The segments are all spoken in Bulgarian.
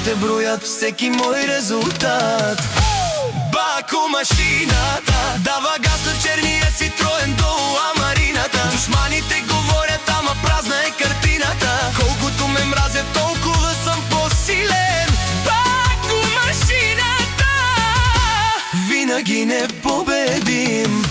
Часовите бројат всеки мој резултат. Баку машината дава газ на черниот Citroen до Амарината. Душманите говорят, ама празна е картината. Колкото ме мразят, толкова съм по-силен. Баку машината винаги непобедим.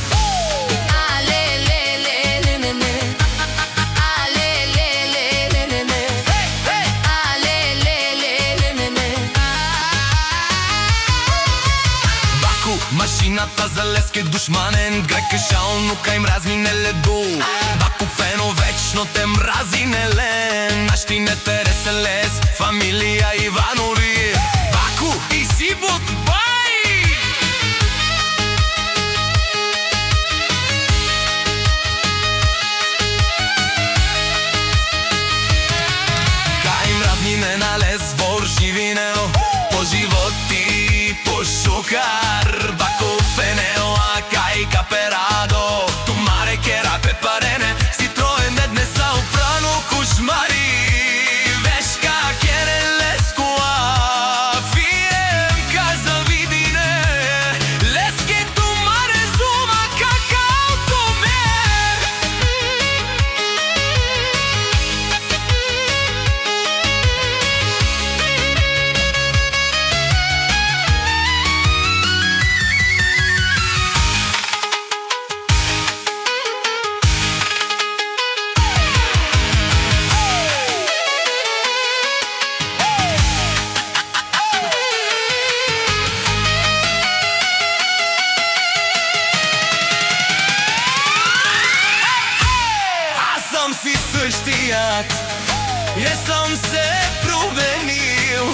Машината за леске душманен, грека шално кај мразни не леду. Баку фено вечно те мрази нелен, а шти не тересе лес, фамилија Иванови. Баку и Сибот бај! Кај мразни не на лес, вор живинео, по животи, по шукар. Caperado, tu mare che era peparene, Citroen ed ne sa uprano kushmari. Veška kjere leskua, fijem kaza vidine. Leske tu mare zuma kakao to me. Си същият, съм се променил,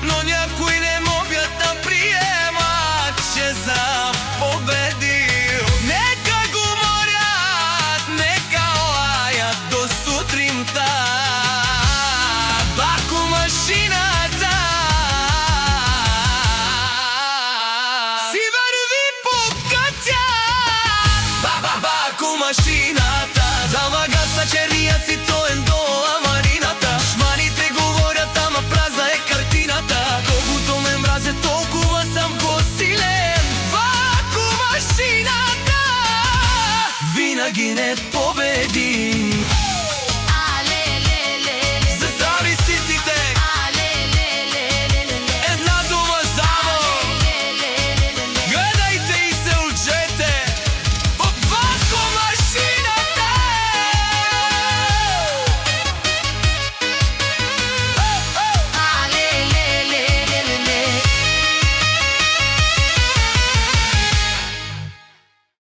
но някои не могат да приемат, че съм победил. Нека говорят, нека лаят до сутринта. Баку машината си върви по пътя. Баку машината дава газ на черниот Citroen до Амарината. Душманите говорят, ама празна е картината. Колкото ме мразят, толкова съм по-силен. Баку машината винаги не победи.